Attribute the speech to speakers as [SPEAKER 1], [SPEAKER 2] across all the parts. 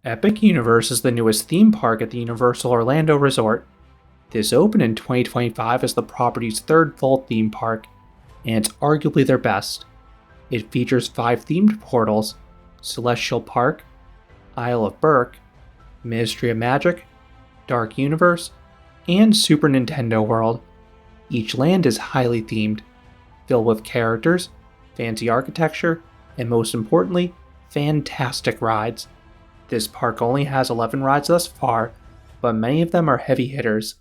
[SPEAKER 1] Epic Universe is the newest theme park at the Universal Orlando Resort. This opened in 2025 as the property's third full theme park, and it's arguably their best. It features 5 themed portals: Celestial Park, Isle of Berk, Ministry of Magic, Dark Universe, and Super Nintendo World. Each land is highly themed, filled with characters, fancy architecture, and most importantly, fantastic rides. This park only has 11 rides thus far, but many of them are heavy hitters.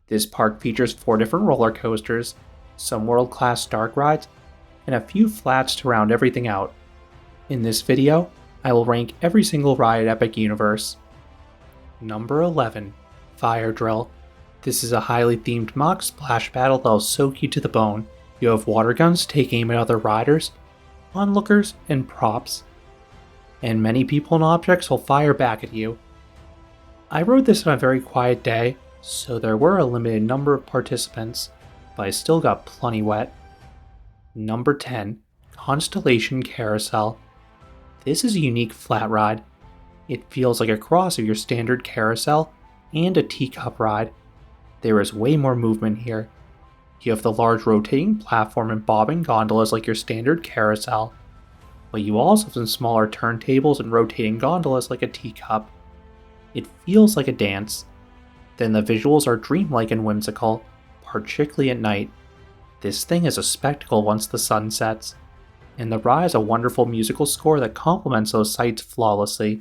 [SPEAKER 1] This park features 4 different roller coasters, some world-class dark rides, and a few flats to round everything out. In this video, I will rank every single ride at Epic Universe. Number 11. Fire Drill. This is a highly themed mock splash battle that will soak you to the bone. You have water guns to take aim at other riders, onlookers, and props. And many people and objects will fire back at you. I rode this on a very quiet day, so there were a limited number of participants, but I still got plenty wet. Number 10. Constellation Carousel. This is a unique flat ride. It feels like a cross of your standard carousel and a teacup ride. There is way more movement here. You have the large rotating platform and bobbing gondolas like your standard carousel, but you also have some smaller turntables and rotating gondolas like a teacup. It feels like a dance. Then the visuals are dreamlike and whimsical, particularly at night. This thing is a spectacle once the sun sets, and the ride has a wonderful musical score that complements those sights flawlessly,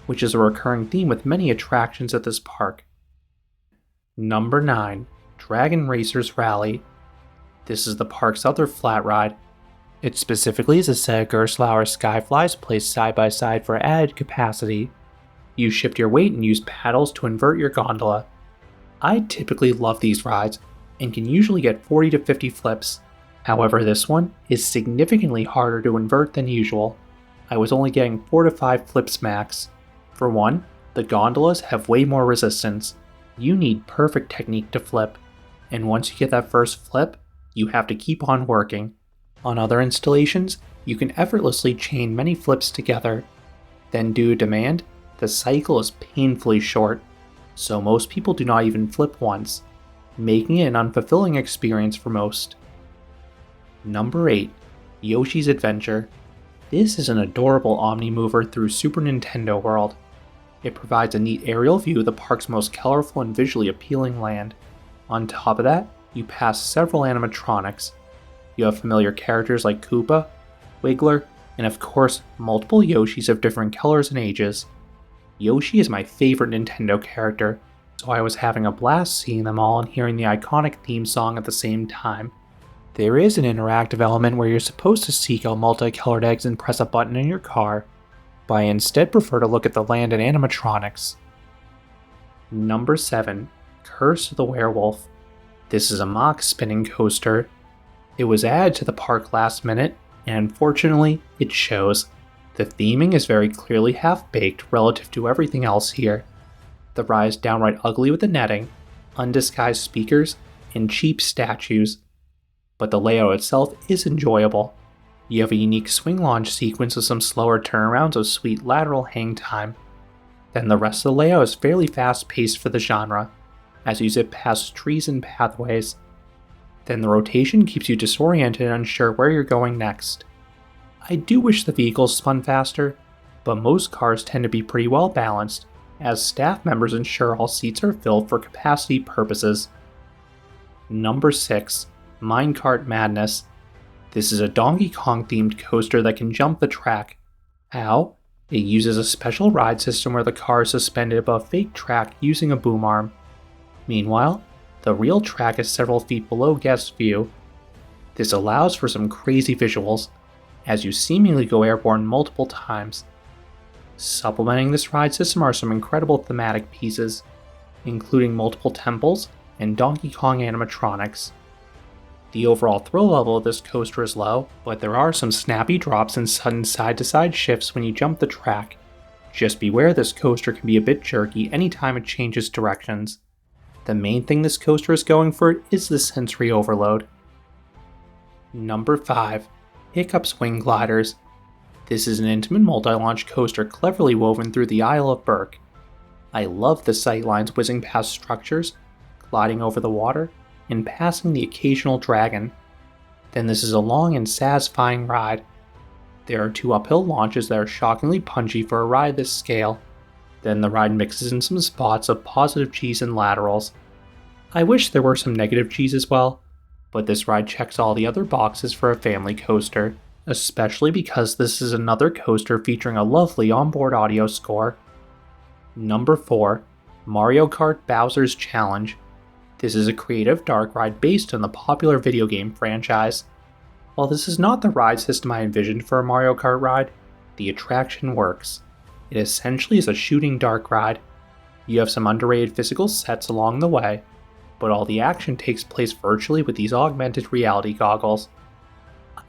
[SPEAKER 1] which is a recurring theme with many attractions at this park. Number 9. Dragon Racers Rally. This is the park's other flat ride. It specifically is a set of Gerstlauer Skyflies placed side by side for added capacity. You shift your weight and use paddles to invert your gondola. I typically love these rides and can usually get 40 to 50 flips. However, this one is significantly harder to invert than usual. I was only getting 4 to 5 flips max. For one, the gondolas have way more resistance. You need perfect technique to flip, and once you get that first flip, you have to keep on working. On other installations, you can effortlessly chain many flips together. Then due to demand, the cycle is painfully short, so most people do not even flip once, making it an unfulfilling experience for most. Number 8. Yoshi's Adventure. This is an adorable omni-mover through Super Nintendo World. It provides a neat aerial view of the park's most colorful and visually appealing land. On top of that, you pass several animatronics. You have familiar characters like Koopa, Wiggler, and of course, multiple Yoshis of different colors and ages. Yoshi is my favorite Nintendo character, so I was having a blast seeing them all and hearing the iconic theme song at the same time. There is an interactive element where you're supposed to seek out multicolored eggs and press a button in your car, but I instead prefer to look at the land and animatronics. Number 7. Curse of the Werewolf. This is a mock spinning coaster. It was added to the park last minute, and unfortunately, it shows. The theming is very clearly half-baked relative to everything else here. The ride is downright ugly with the netting, undisguised speakers, and cheap statues. But the layout itself is enjoyable. You have a unique swing launch sequence with some slower turnarounds of sweet lateral hang time. Then the rest of the layout is fairly fast-paced for the genre, as you zip past trees and pathways. Then the rotation keeps you disoriented and unsure where you're going next. I do wish the vehicles spun faster, but most cars tend to be pretty well balanced, as staff members ensure all seats are filled for capacity purposes. Number 6. Minecart Madness. This is a Donkey Kong themed coaster that can jump the track. How? It uses a special ride system where the car is suspended above fake track using a boom arm. Meanwhile, the real track is several feet below guest view. This allows for some crazy visuals, as you seemingly go airborne multiple times. Supplementing this ride system are some incredible thematic pieces, including multiple temples and Donkey Kong animatronics. The overall thrill level of this coaster is low, but there are some snappy drops and sudden side-to-side shifts when you jump the track. Just beware this coaster can be a bit jerky anytime it changes directions. The main thing this coaster is going for is the sensory overload. Number 5. Hiccups Wing Gliders. This is an intimate multi-launch coaster cleverly woven through the Isle of Berk. I love the sightlines whizzing past structures, gliding over the water, and passing the occasional dragon. Then this is a long and satisfying ride. There are 2 uphill launches that are shockingly punchy for a ride this scale. Then the ride mixes in some spots of positive G's and laterals. I wish there were some negative G's as well, but this ride checks all the other boxes for a family coaster, especially because this is another coaster featuring a lovely onboard audio score. Number 4, Mario Kart Bowser's Challenge. This is a creative dark ride based on the popular video game franchise. While this is not the ride system I envisioned for a Mario Kart ride, the attraction works. It essentially is a shooting dark ride. You have some underrated physical sets along the way, but all the action takes place virtually with these augmented reality goggles.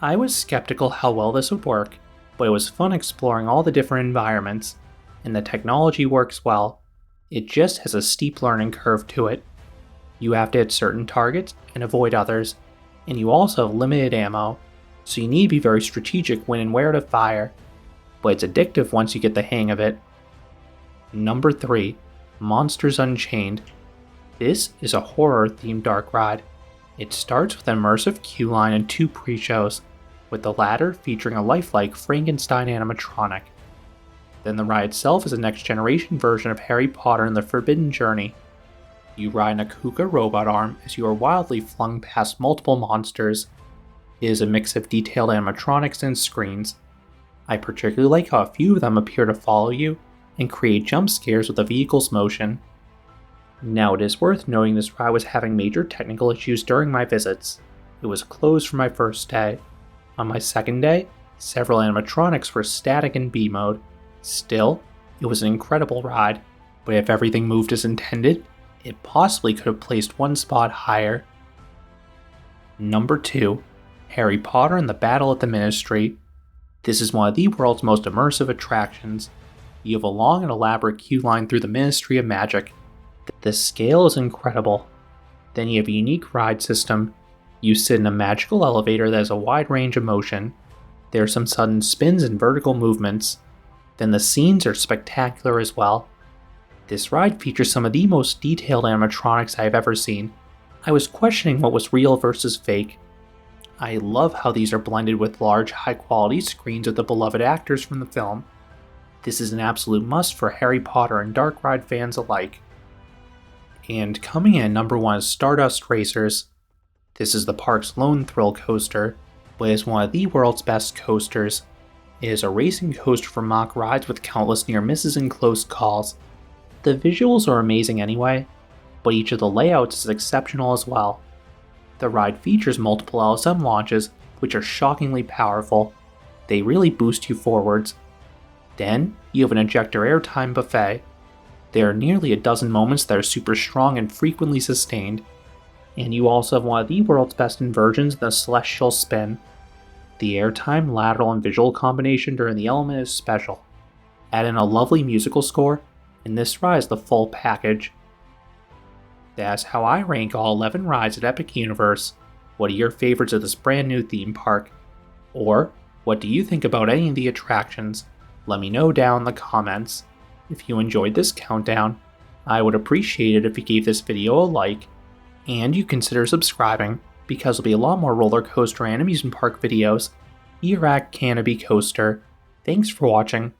[SPEAKER 1] I was skeptical how well this would work, but it was fun exploring all the different environments, and the technology works well. It just has a steep learning curve to it. You have to hit certain targets and avoid others, and you also have limited ammo, so you need to be very strategic when and where to fire, but it's addictive once you get the hang of it. Number 3, Monsters Unchained. This is a horror-themed dark ride. It starts with an immersive queue line and 2 pre-shows, with the latter featuring a lifelike Frankenstein animatronic. Then the ride itself is a next-generation version of Harry Potter and the Forbidden Journey. You ride an Akuka robot arm as you are wildly flung past multiple monsters. It is a mix of detailed animatronics and screens. I particularly like how a few of them appear to follow you and create jump scares with the vehicle's motion. Now it is worth noting this ride was having major technical issues during my visits. It was closed for my first day. On my second day, several animatronics were static in B mode. Still, it was an incredible ride, but if everything moved as intended, it possibly could have placed 1 spot higher. Number 2, Harry Potter and the Battle at the Ministry. This is one of the world's most immersive attractions. You have a long and elaborate queue line through the Ministry of Magic. The scale is incredible. Then you have a unique ride system. You sit in a magical elevator that has a wide range of motion. There are some sudden spins and vertical movements. Then the scenes are spectacular as well. This ride features some of the most detailed animatronics I have ever seen. I was questioning what was real versus fake. I love how these are blended with large, high-quality screens of the beloved actors from the film. This is an absolute must for Harry Potter and dark ride fans alike. And coming in at number 1 is Stardust Racers. This is the park's lone thrill coaster, but it is one of the world's best coasters. It is a racing coaster for mock rides with countless near misses and close calls. The visuals are amazing anyway, but each of the layouts is exceptional as well. The ride features multiple LSM launches, which are shockingly powerful. They really boost you forwards. Then, you have an ejector airtime buffet. There are nearly a dozen moments that are super strong and frequently sustained. And you also have one of the world's best inversions in the Celestial Spin. The airtime, lateral, and visual combination during the element is special. Add in a lovely musical score, and this ride is the full package. That's how I rank all 11 rides at Epic Universe. What are your favorites of this brand new theme park? Or, what do you think about any of the attractions? Let me know down in the comments. If you enjoyed this countdown, I would appreciate it if you gave this video a like, and you consider subscribing, because there'll be a lot more roller coaster and amusement park videos here at Canopy Coaster. Thanks for watching.